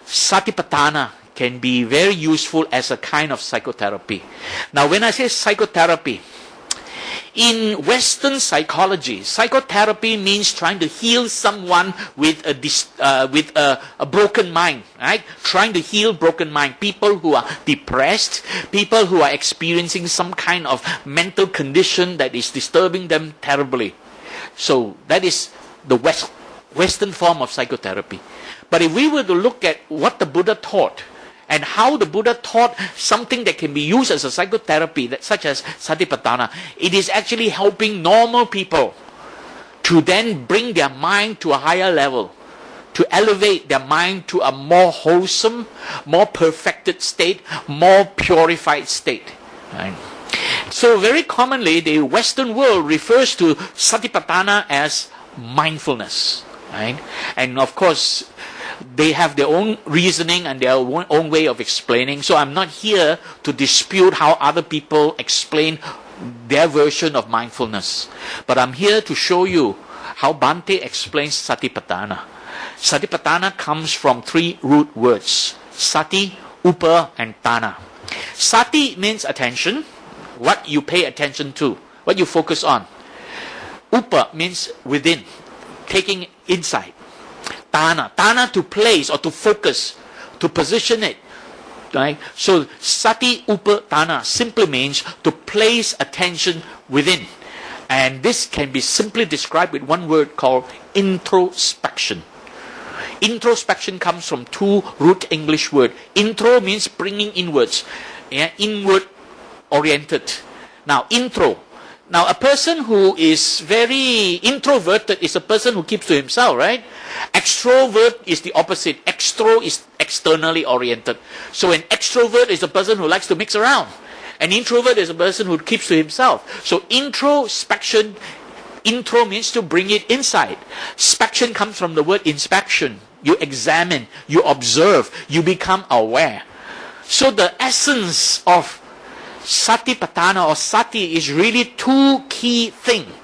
Satipatthāna can be very useful as a kind of psychotherapy. Now, when I say psychotherapy, in Western psychology, psychotherapy means trying to heal someone with a broken mind, right? Trying to heal broken mind. People who are depressed, people who are experiencing some kind of mental condition that is disturbing them terribly. So that is the Western form of psychotherapy. But if we were to look at what the Buddha taught, and how the Buddha taught something that can be used as a psychotherapy, such as Satipatthaana, it is actually helping normal people to then bring their mind to a higher level, to elevate their mind to a more wholesome, more perfected state, more purified state. Right? So very commonly, the Western world refers to Satipatthaana as mindfulness. Right? And of course, they have their own reasoning and their own way of explaining. So I'm not here to dispute how other people explain their version of mindfulness. But I'm here to show you how Bhante explains Satipatthaana. Satipatthaana comes from three root words: Sati, Upa, and Tana. Sati means attention, what you pay attention to, what you focus on. Upa means within, taking insight. Tana to place or to focus, to position it. Right? So Sati Upa Tana simply means to place attention within. And this can be simply described with one word called introspection. Introspection comes from two root English words. Intro means bringing inwards, inward oriented. Now, intro. Now, a person who is very introverted is a person who keeps to himself, right? Extrovert is the opposite. Extro is externally oriented. So an extrovert is a person who likes to mix around. An introvert is a person who keeps to himself. So introspection, intro means to bring it inside. Spection comes from the word inspection. You examine, you observe, you become aware. So the essence of Satipatthaana or Sati is really two key things: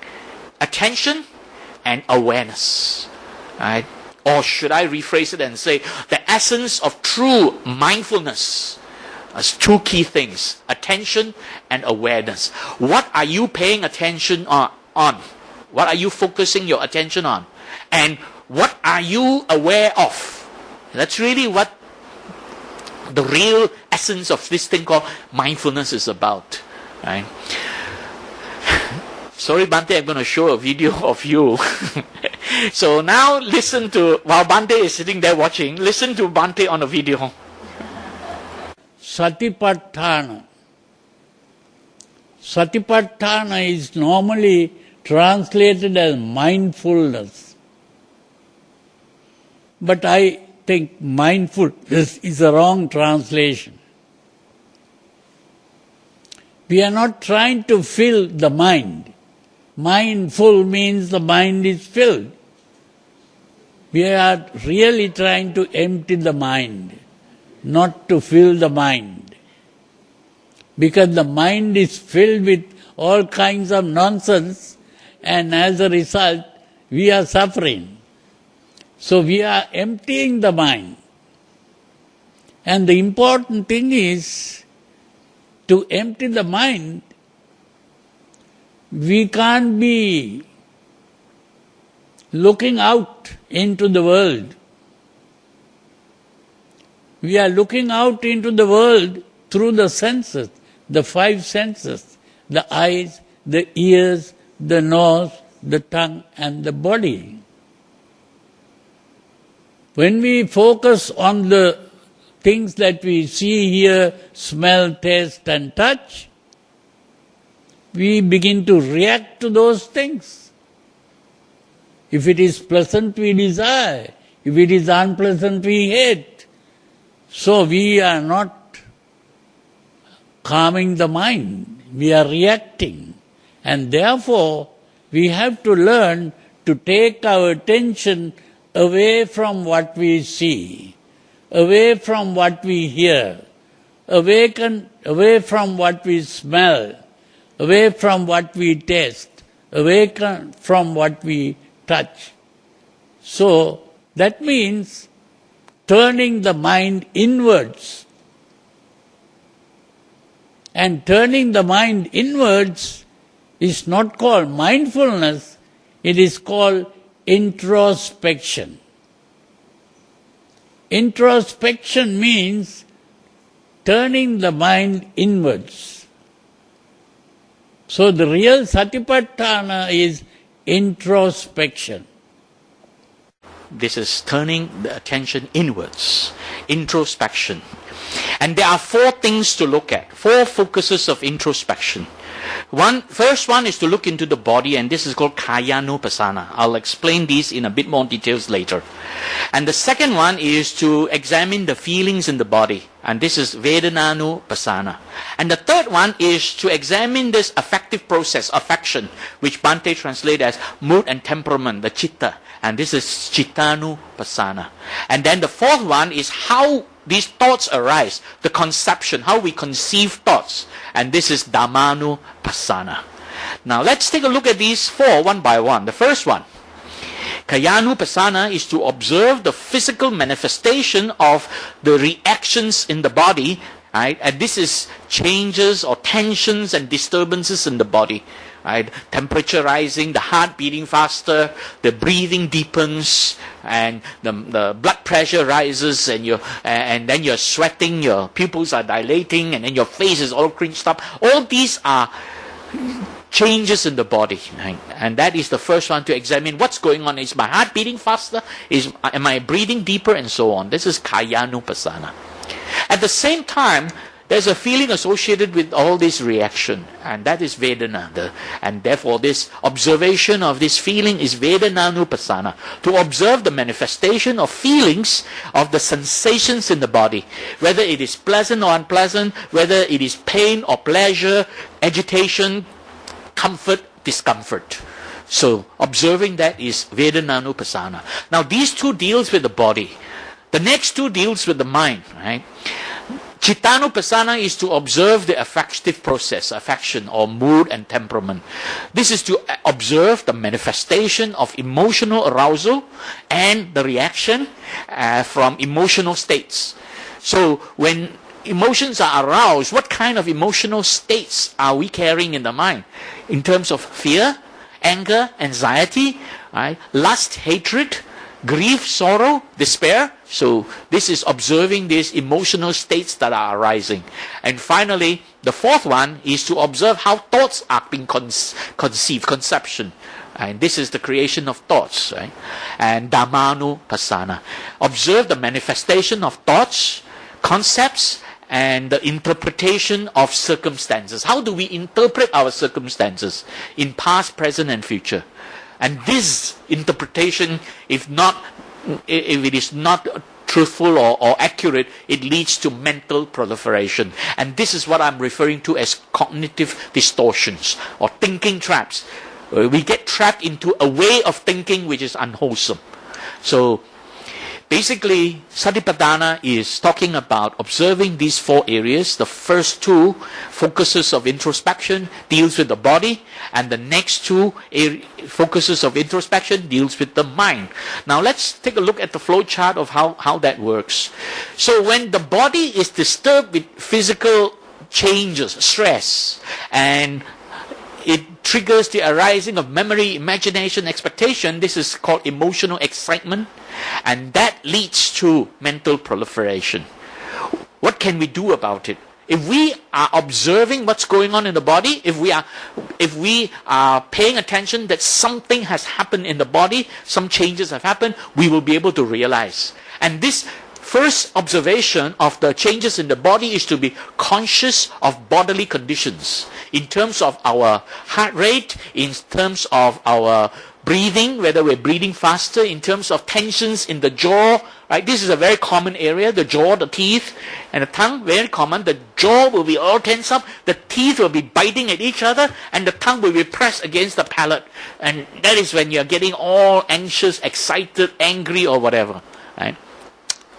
attention and awareness. Right? Or should I rephrase it and say the essence of true mindfulness is two key things: attention and awareness. What are you paying attention on? What are you focusing your attention on? And what are you aware of? That's really what the real essence of this thing called mindfulness is about. Right? Sorry, Bhante, I'm going to show a video of you. So now listen to, while Bhante is sitting there watching, listen to Bhante on a video. Satipaṭṭhāna. Satipaṭṭhāna is normally translated as mindfulness. But I think mindfulness is a wrong translation. We are not trying to fill the mind. Mindful means the mind is filled. We are really trying to empty the mind, not to fill the mind. Because the mind is filled with all kinds of nonsense, and as a result, we are suffering. So we are emptying the mind. And the important thing is, to empty the mind, we can't be looking out into the world. We are looking out into the world through the senses, the five senses: the eyes, the ears, the nose, the tongue, and the body. When we focus on the things that we see, hear, smell, taste, and touch, we begin to react to those things. If it is pleasant, we desire. If it is unpleasant, we hate. So we are not calming the mind. We are reacting. And therefore, we have to learn to take our attention away from what we see, away from what we hear, away from what we smell, away from what we taste, away from what we touch. So that means turning the mind inwards. And turning the mind inwards is not called mindfulness, it is called introspection. Introspection means turning the mind inwards. So the real Satipaṭṭhāna is introspection. This is turning the attention inwards, introspection. And there are 4 things to look at, 4 focuses of introspection. First one is to look into the body, and this is called Kayanupassana. I'll explain these in a bit more details later. And the second one is to examine the feelings in the body, and this is Vedananupassana. And the third one is to examine this affective process, affection, which Bhante translated as mood and temperament, the chitta, and this is Chittanupassana. And then the fourth one is how these thoughts arise, the conception, how we conceive thoughts. And this is Dhammanupassana. Now let's take a look at these 4 one by one. The first one, Kayanupassana, is to observe the physical manifestation of the reactions in the body. Right? And this is changes or tensions and disturbances in the body. Right? Temperature rising, the heart beating faster, the breathing deepens, and the blood pressure rises, and then you're sweating, your pupils are dilating, and then your face is all cringed up. All these are changes in the body, right? And that is the first one to examine what's going on. Is my heart beating faster? Am I breathing deeper? And so on. This is Kayanupassana. At the same time, there's a feeling associated with all this reaction, and that is Vedana. And therefore this observation of this feeling is Vedananupassana. To observe the manifestation of feelings, of the sensations in the body, whether it is pleasant or unpleasant, whether it is pain or pleasure, agitation, comfort, discomfort. So observing that is Vedananupassana. Now these 2 deals with the body. The next 2 deals with the mind, right? Chittanupassana is to observe the affective process, affection or mood and temperament. This is to observe the manifestation of emotional arousal and the reaction from emotional states. So when emotions are aroused, what kind of emotional states are we carrying in the mind? In terms of fear, anger, anxiety, right? Lust, hatred, grief, sorrow, despair. So this is observing these emotional states that are arising. And finally, the fourth one is to observe how thoughts are being conceived, conception. And this is the creation of thoughts, right? And Dhammanupassana. Observe the manifestation of thoughts, concepts, and the interpretation of circumstances. How do we interpret our circumstances in past, present, and future? And this interpretation, if it is not truthful or accurate, it leads to mental proliferation. And this is what I'm referring to as cognitive distortions or thinking traps. We get trapped into a way of thinking which is unwholesome. So basically, Satipaṭṭhāna is talking about observing these 4 areas. The first 2 focuses of introspection deals with the body, and the next 2 focuses of introspection deals with the mind. Now let's take a look at the flow chart of how that works. So when the body is disturbed with physical changes, stress, and it triggers the arising of memory, imagination, expectation, this is called emotional excitement, and that leads to mental proliferation. What can we do about it? If we are observing what's going on in the body, if we are paying attention that something has happened in the body, some changes have happened, we will be able to realize. And this first observation of the changes in the body is to be conscious of bodily conditions in terms of our heart rate, in terms of our breathing, whether we're breathing faster, in terms of tensions in the jaw, right? This is a very common area, the jaw, the teeth, and the tongue, very common. The jaw will be all tense up, the teeth will be biting at each other, and the tongue will be pressed against the palate. And that is when you're getting all anxious, excited, angry, or whatever, right?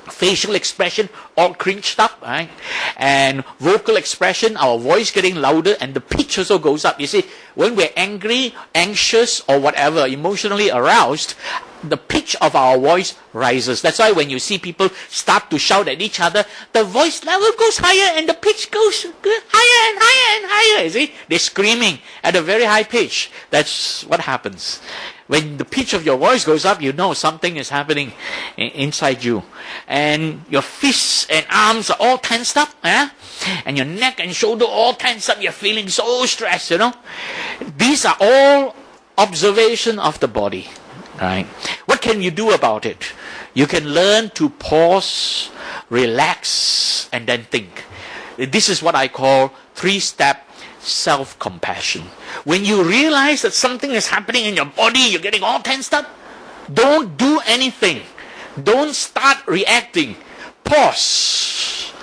Facial expression all cringed up, right? And vocal expression, our voice getting louder, and the pitch also goes up. You see, when we're angry, anxious, or whatever, emotionally aroused, the pitch of our voice rises. That's why when you see people start to shout at each other, the voice level goes higher and the pitch goes higher and higher and higher. You see? They're screaming at a very high pitch. That's what happens. When the pitch of your voice goes up, you know something is happening inside you. And your fists and arms are all tensed up. And your neck and shoulder all tensed up. You're feeling so stressed, you know. These are all observation of the body. Right? What can you do about it? You can learn to pause, relax, and then think. This is what I call 3-step self-compassion. When you realize that something is happening in your body, you're getting all tensed up, don't do anything. Don't start reacting. Pause.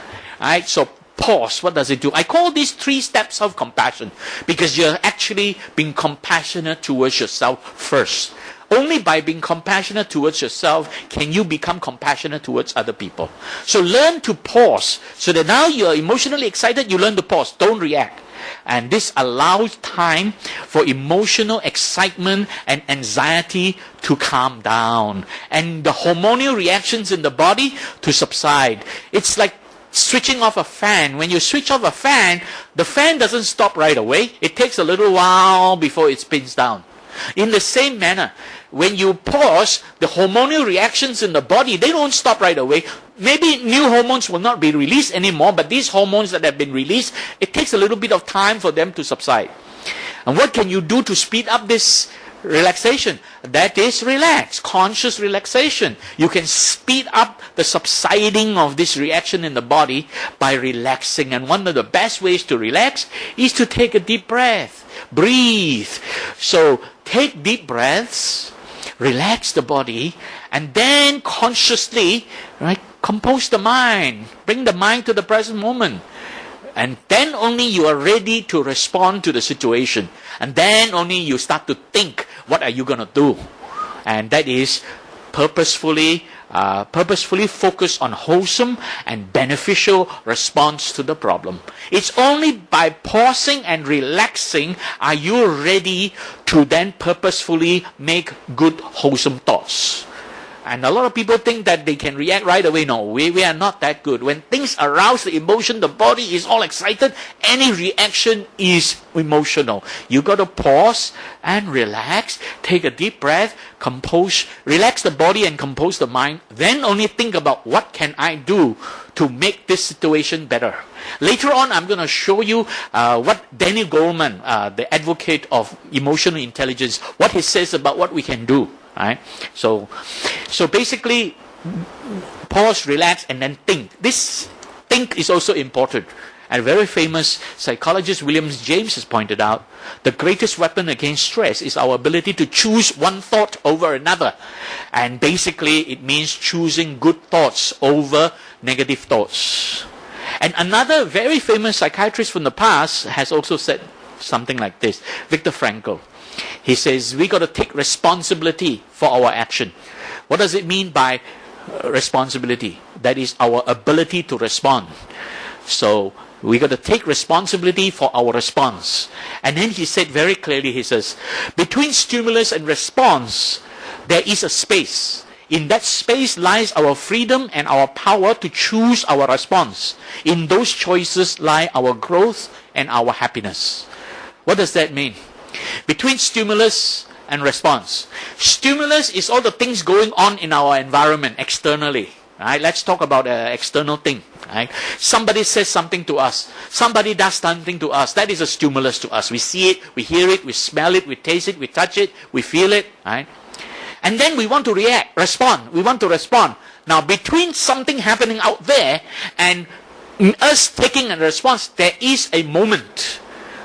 Right? So pause. What does it do? I call these 3 steps of compassion because you're actually being compassionate towards yourself first. Only by being compassionate towards yourself can you become compassionate towards other people. So learn to pause. So that now you're emotionally excited, you learn to pause. Don't react. And this allows time for emotional excitement and anxiety to calm down. And the hormonal reactions in the body to subside. It's like switching off a fan. When you switch off a fan, the fan doesn't stop right away. It takes a little while before it spins down. In the same manner, when you pause, the hormonal reactions in the body, they don't stop right away. Maybe new hormones will not be released anymore, but these hormones that have been released, it takes a little bit of time for them to subside. And what can you do to speed up this relaxation? That is relax, conscious relaxation. You can speed up the subsiding of this reaction in the body by relaxing. And one of the best ways to relax is to take a deep breath. Breathe. So take deep breaths, relax the body, and then consciously, right, compose the mind. Bring the mind to the present moment. And then only you are ready to respond to the situation. And then only you start to think, what are you going to do? And that is purposefully focus on wholesome and beneficial response to the problem. It's only by pausing and relaxing are you ready to then purposefully make good, wholesome thoughts. And a lot of people think that they can react right away. No, we are not that good. When things arouse the emotion, the body is all excited. Any reaction is emotional. You got to pause and relax. Take a deep breath. Compose. Relax the body and compose the mind. Then only think about what can I do to make this situation better. Later on, I'm going to show you what Daniel Goleman, the advocate of emotional intelligence, what he says about what we can do. Right? So basically, pause, relax, and then think. This think is also important. And very famous psychologist William James has pointed out, the greatest weapon against stress is our ability to choose one thought over another. And basically, it means choosing good thoughts over negative thoughts. And another very famous psychiatrist from the past has also said something like this, Viktor Frankl. He says, we got to take responsibility for our action. What does it mean by responsibility? That is our ability to respond. So we got to take responsibility for our response. And then he said very clearly, he says, between stimulus and response, there is a space. In that space lies our freedom and our power to choose our response. In those choices lie our growth and our happiness. What does that mean? Between stimulus and response. Stimulus is all the things going on in our environment externally. Right? Let's talk about an external thing. Right? Somebody says something to us. Somebody does something to us. That is a stimulus to us. We see it, we hear it, we smell it, we taste it, we touch it, we feel it. Right? And then we want to react, respond. We want to respond. Now, between something happening out there and us taking a response, there is a moment.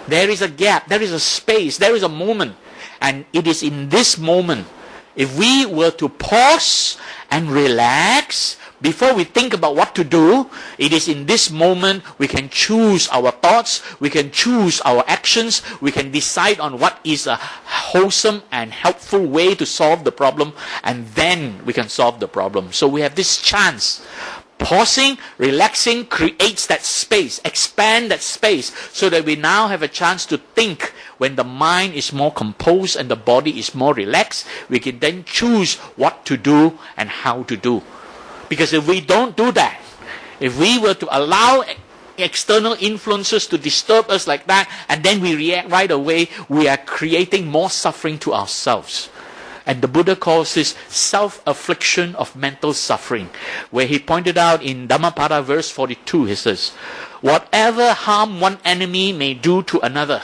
There is a gap, there is a space, there is a moment. And it is in this moment, if we were to pause and relax before we think about what to do, it is in this moment we can choose our thoughts, we can choose our actions, we can decide on what is a wholesome and helpful way to solve the problem, and then we can solve the problem. So we have this chance. Pausing, relaxing creates that space, expand that space, so that we now have a chance to think. When the mind is more composed and the body is more relaxed, we can then choose what to do and how to do. Because if we don't do that, if we were to allow external influences to disturb us like that, and then we react right away, we are creating more suffering to ourselves. And the Buddha calls this self-affliction of mental suffering, where he pointed out in Dhammapada verse 42, he says, whatever harm one enemy may do to another,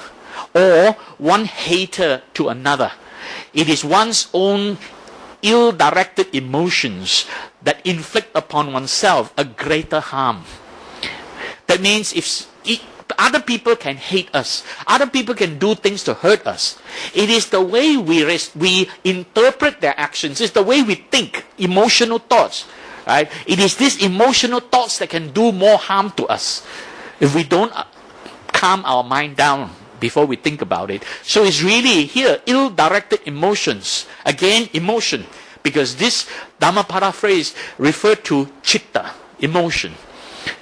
or one hater to another, it is one's own ill-directed emotions that inflict upon oneself a greater harm. That means if other people can hate us, other people can do things to hurt us, it is the way we interpret their actions, it's the way we think, emotional thoughts, right? It is these emotional thoughts that can do more harm to us if we don't calm our mind down before we think about it. So it's really here, ill-directed emotions. Again, emotion, because this Dhammapada phrase referred to chitta, emotion.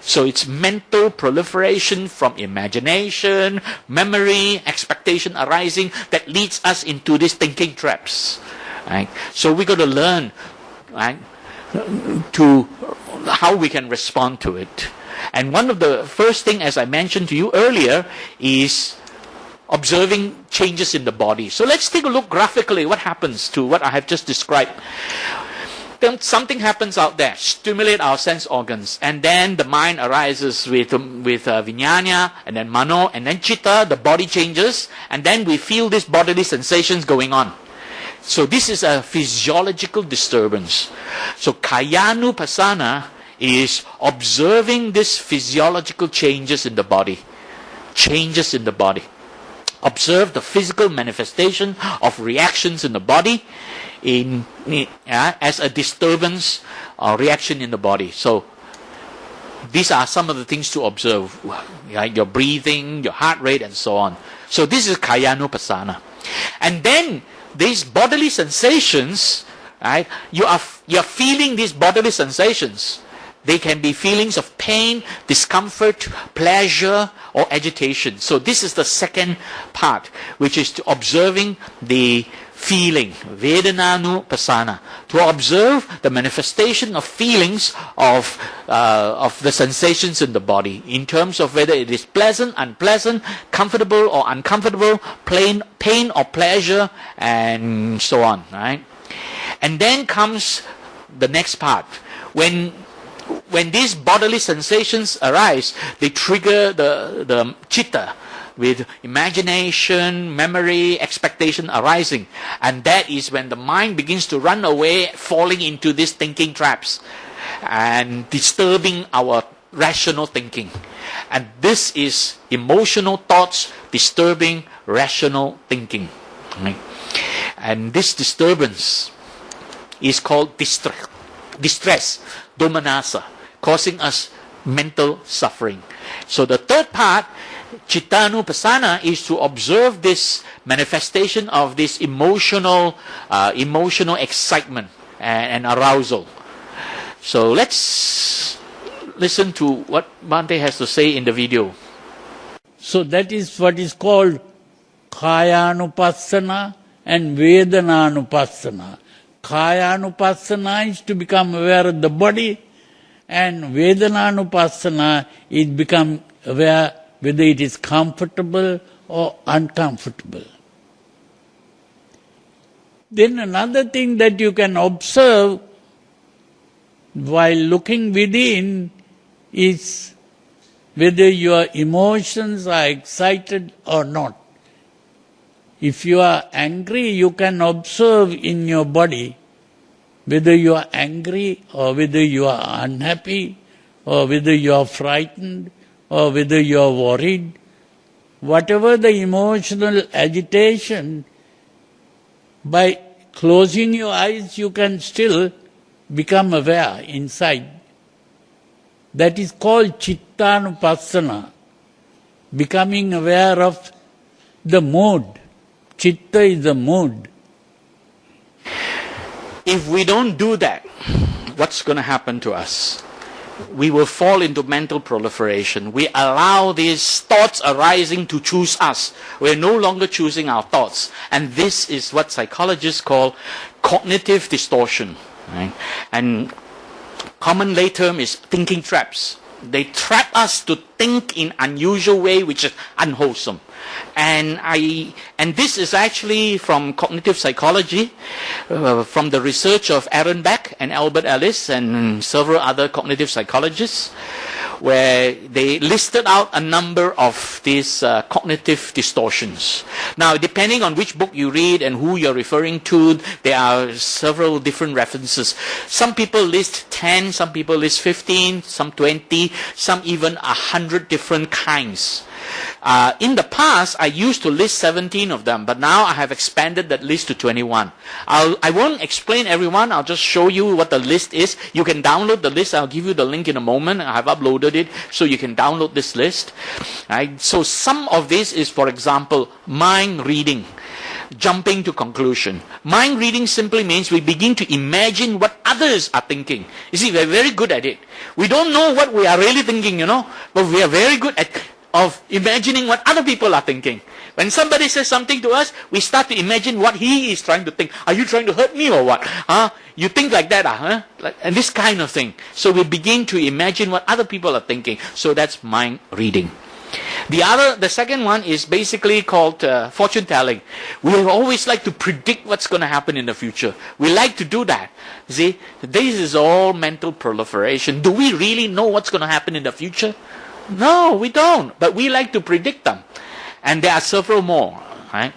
So it's mental proliferation from imagination, memory, expectation arising that leads us into these thinking traps. Right? So we got to learn, right, to how we can respond to it. And one of the first thing, as I mentioned to you earlier, is observing changes in the body. So let's take a look graphically what happens to what I have just described. Then something happens out there, stimulate our sense organs, and then the mind arises with vijnana, and then mano, and then chitta, the body changes, and then we feel these bodily sensations going on. So this is a physiological disturbance. So kayanupassana is observing these physiological changes in the body. Changes in the body. Observe the physical manifestation of reactions in the body as a disturbance or reaction in the body. So these are some of the things to observe, right? Your breathing, your heart rate, and so on. So this is kayanupassana. And then these bodily sensations, right? You are feeling these bodily sensations. They can be feelings of pain, discomfort, pleasure, or agitation. So this is the second part, which is to observing the feeling, vedanānupassana, to observe the manifestation of feelings of the sensations in the body, in terms of whether it is pleasant, unpleasant, comfortable or uncomfortable, pain or pleasure, and so on, right? And then comes the next part. When these bodily sensations arise, they trigger the chitta with imagination, memory, expectation arising. And that is when the mind begins to run away, falling into these thinking traps and disturbing our rational thinking. And this is emotional thoughts disturbing rational thinking. Right? And this disturbance is called distress, domanassa, causing us mental suffering. So the third part, chittanupassana, is to observe this manifestation of this emotional excitement and arousal. So let's listen to what Bhante has to say in the video. So that is what is called kayanupassana and vedananupassana. Kayanupassana is to become aware of the body, and Vedananupassana is become aware whether it is comfortable or uncomfortable. Then another thing that you can observe while looking within is whether your emotions are excited or not. If you are angry, you can observe in your body whether you are angry or whether you are unhappy or whether you are frightened or whether you are worried. Whatever the emotional agitation, by closing your eyes you can still become aware inside. That is called chittanupassana, becoming aware of the mood. Chitta is the mood. If we don't do that, what's going to happen to us? we will fall into mental proliferation. We allow these thoughts arising to choose us. We're no longer choosing our thoughts. And this is what psychologists call cognitive distortion. Right? And common lay term is thinking traps. They trap us to think in unusual way, which is unwholesome. And this is actually from cognitive psychology, from the research of Aaron Beck and Albert Ellis and several other cognitive psychologists, where they listed out a number of these cognitive distortions. Now, depending on which book you read and who you're referring to, there are several different references. Some people list 10, some people list 15, some 20, some even 100 different kinds. In the past, I used to list 17 of them, but now I have expanded that list to 21. I won't explain everyone, I'll just show you what the list is. You can download the list, I'll give you the link in a moment. I have uploaded it, so you can download this list. Right? So some of this is, for example, mind reading. Jumping to conclusion. Mind reading simply means we begin to imagine what others are thinking. You see, we're very good at it. We don't know what we are really thinking, but we are very good at imagining what other people are thinking. When somebody says something to us, we start to imagine what he is trying to think. Are you trying to hurt me or what? You think like that, and this kind of thing. So we begin to imagine what other people are thinking. So that's mind reading. The second one is basically called fortune telling. We always like to predict what's going to happen in the future. We like to do that. See, this is all mental proliferation. Do we really know what's going to happen in the future? No, we don't. But we like to predict them. And there are several more. Right?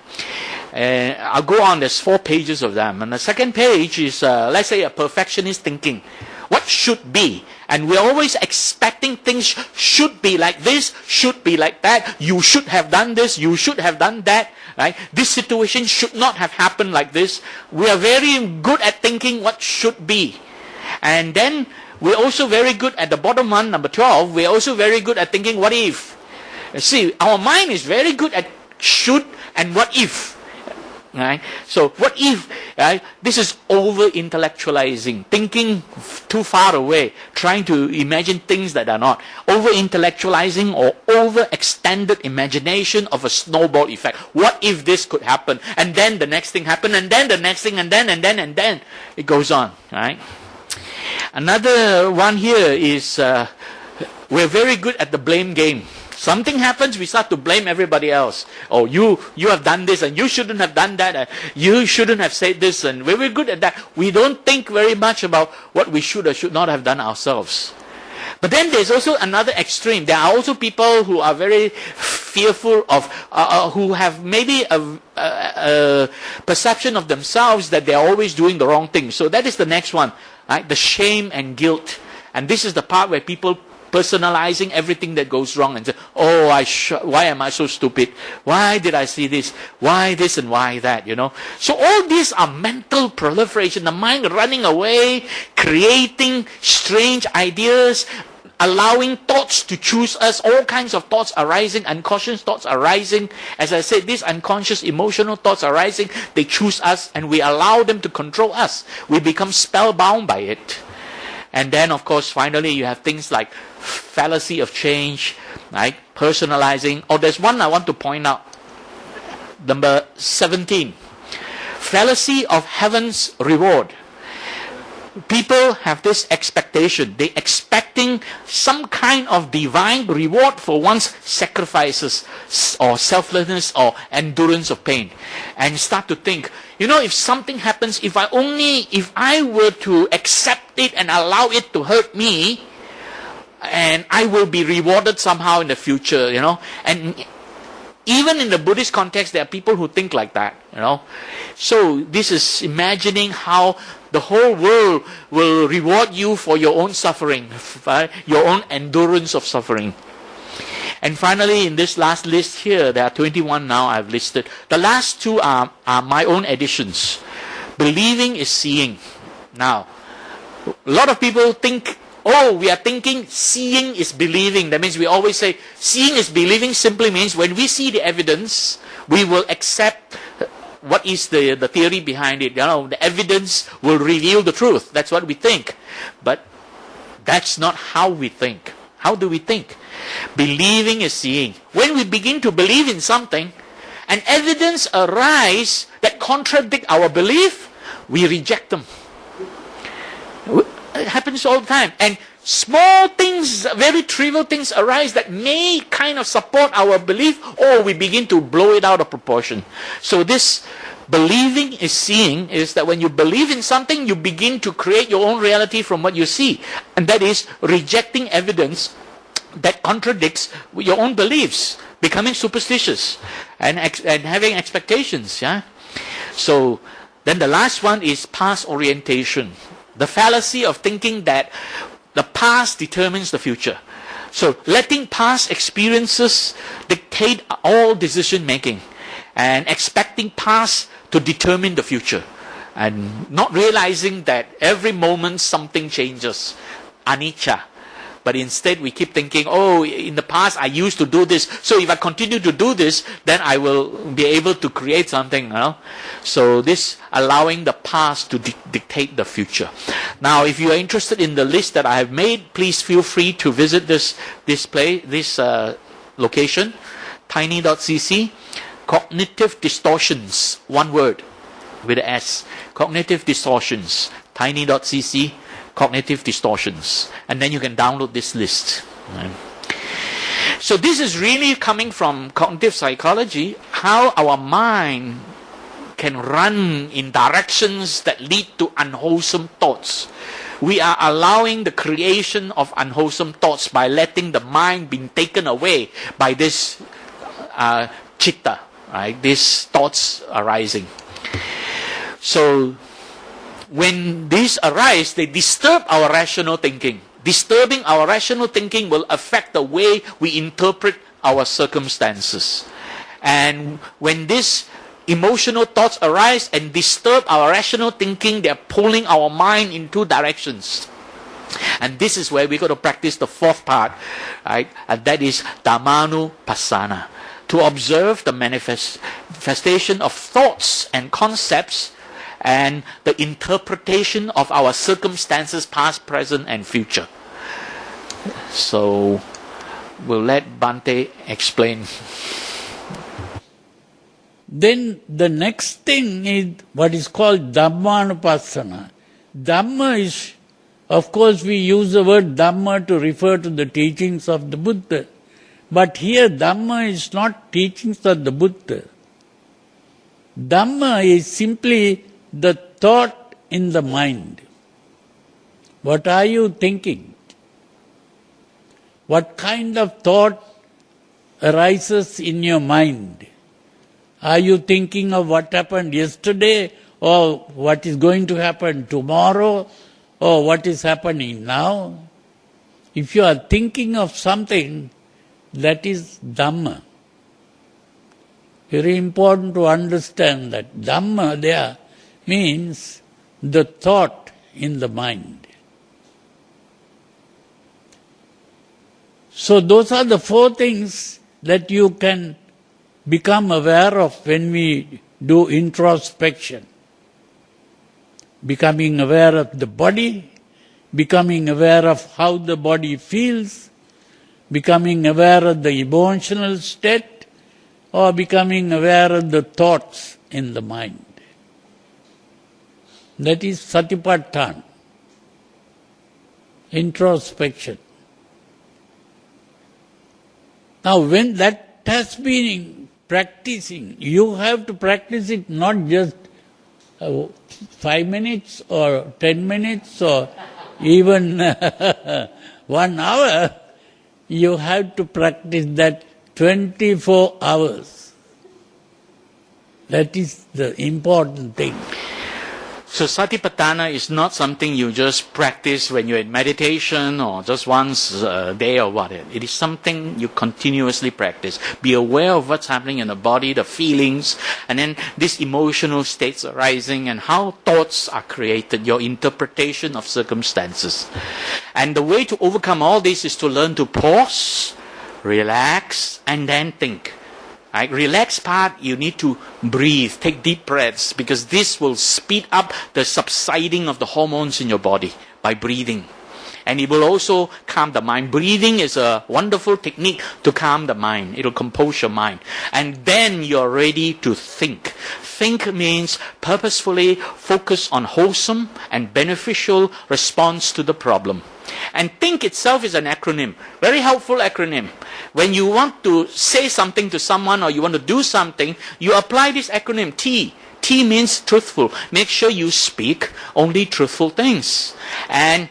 I'll go on. There's 4 pages of them. And the second page is, let's say, a perfectionist thinking. What should be? And we're always expecting things should be like this, should be like that. You should have done this, you should have done that. Right? This situation should not have happened like this. We are very good at thinking what should be. And then we're also very good at the bottom one, number 12. We're also very good at thinking what if. See, our mind is very good at should and what if. Right? So what if, right? This is over-intellectualizing, thinking too far away, trying to imagine things that are not. Over-intellectualizing or over-extended imagination of a snowball effect. What if this could happen? And then the next thing happened, and then the next thing, and then. It goes on, right? Another one here is, we're very good at the blame game. Something happens, we start to blame everybody else. Oh, you have done this, and you shouldn't have done that. You shouldn't have said this, and we're very good at that. We don't think very much about what we should or should not have done ourselves. But then there's also another extreme. There are also people who are very fearful of, who have maybe a perception of themselves that they're always doing the wrong thing. So that is the next one, right? The shame and guilt. And this is the part where people personalizing everything that goes wrong and say, oh, why am I so stupid? Why did I see this? Why this and why that, So all these are mental proliferation, the mind running away, creating strange ideas, allowing thoughts to choose us, all kinds of thoughts arising, unconscious thoughts arising. As I said, these unconscious emotional thoughts arising, they choose us and we allow them to control us. We become spellbound by it. And then, of course, finally, you have things like fallacy of change, right? Personalizing. Oh, there's one I want to point out. Number 17. Fallacy of heaven's reward. People have this expectation. They're expecting some kind of divine reward for one's sacrifices or selflessness or endurance of pain. And start to think, if something happens, if I were to accept it and allow it to hurt me, and I will be rewarded somehow in the future, And even in the Buddhist context, there are people who think like that, So this is imagining how the whole world will reward you for your own suffering, your own endurance of suffering. And finally, in this last list here, there are 21 now I've listed. The last 2 are my own additions. Believing is seeing. Now, a lot of people think, we are thinking seeing is believing. That means we always say seeing is believing simply means when we see the evidence, we will accept what is the theory behind it. The evidence will reveal the truth. That's what we think. But That's not how we think. How do we think? Believing is seeing. When we begin to believe in something, and evidence arise that contradict our belief, we reject them. It happens all the time. And small things, very trivial things arise that may kind of support our belief, or we begin to blow it out of proportion. So this believing is seeing is that when you believe in something, you begin to create your own reality from what you see. And that is rejecting evidence that contradicts your own beliefs, becoming superstitious and having expectations. Yeah. So then the last one is past orientation. The fallacy of thinking that the past determines the future. So letting past experiences dictate all decision making and expecting past to determine the future, and not realizing that every moment something changes, anicca. But instead we keep thinking, oh, in the past I used to do this, so if I continue to do this, then I will be able to create something. You know? So this allowing the past to dictate the future. Now, if you are interested in the list that I have made, please feel free to visit this location, tiny.cc. Cognitive distortions, one word with an S. Cognitive distortions, tiny.cc. Cognitive distortions, and then you can download this list. Right? So this is really coming from cognitive psychology, how our mind can run in directions that lead to unwholesome thoughts. We are allowing the creation of unwholesome thoughts by letting the mind be taken away by this chitta, right? These thoughts arising. So when these arise, they disturb our rational thinking. Disturbing our rational thinking will affect the way we interpret our circumstances. And when these emotional thoughts arise and disturb our rational thinking, they're pulling our mind in two directions. And this is where we're going to practice the fourth part, right? And that is Dhammanupassana. To observe the manifestation of thoughts and concepts and the interpretation of our circumstances, past, present, and future. So, we'll let Bhante explain. Then the next thing is what is called Dhammanupassana. Dhamma is, of course we use the word Dhamma to refer to the teachings of the Buddha. But here Dhamma is not teachings of the Buddha. Dhamma is simply the thought in the mind. What are you thinking? What kind of thought arises in your mind? Are you thinking of what happened yesterday, or what is going to happen tomorrow, or what is happening now? If you are thinking of something, that is Dhamma. Very important to understand that Dhamma there means the thought in the mind. So those are the four things that you can become aware of when we do introspection. Becoming aware of the body, becoming aware of how the body feels, becoming aware of the emotional state, or becoming aware of the thoughts in the mind. That is Satipaṭṭhāna, introspection. Now when that has been practicing, you have to practice it not just 5 minutes or 10 minutes or even 1 hour. You have to practice that 24 hours. That is the important thing. So Satipaṭṭhāna is not something you just practice when you're in meditation or just once a day or whatever. It is something you continuously practice. Be aware of what's happening in the body, the feelings, and then these emotional states arising and how thoughts are created, your interpretation of circumstances. And the way to overcome all this is to learn to pause, relax, and then think. Right? Relax part, you need to breathe, take deep breaths, because this will speed up the subsiding of the hormones in your body by breathing. And it will also calm the mind. Breathing is a wonderful technique to calm the mind. It will compose your mind. And then you're ready to think. Think means purposefully focus on wholesome and beneficial response to the problem. And think itself is an acronym, very helpful acronym. When you want to say something to someone or you want to do something, you apply this acronym T. T means truthful. Make sure you speak only truthful things. And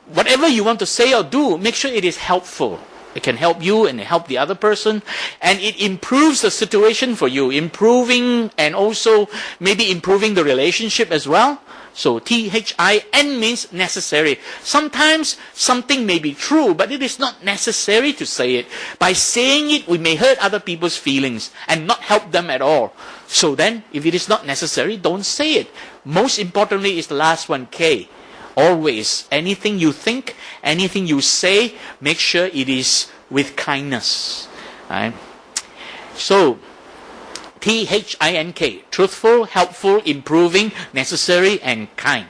whatever you want to say or do, make sure it is helpful. It can help you and help the other person. And it improves the situation for you, improving and also maybe improving the relationship as well. So THIN means necessary. Sometimes something may be true, but it is not necessary to say it. By saying it, we may hurt other people's feelings and not help them at all. So then, if it is not necessary, don't say it. Most importantly is the last one, K. Always, anything you think, anything you say, make sure it is with kindness. Right? So, THINK, truthful, helpful, improving, necessary, and kind.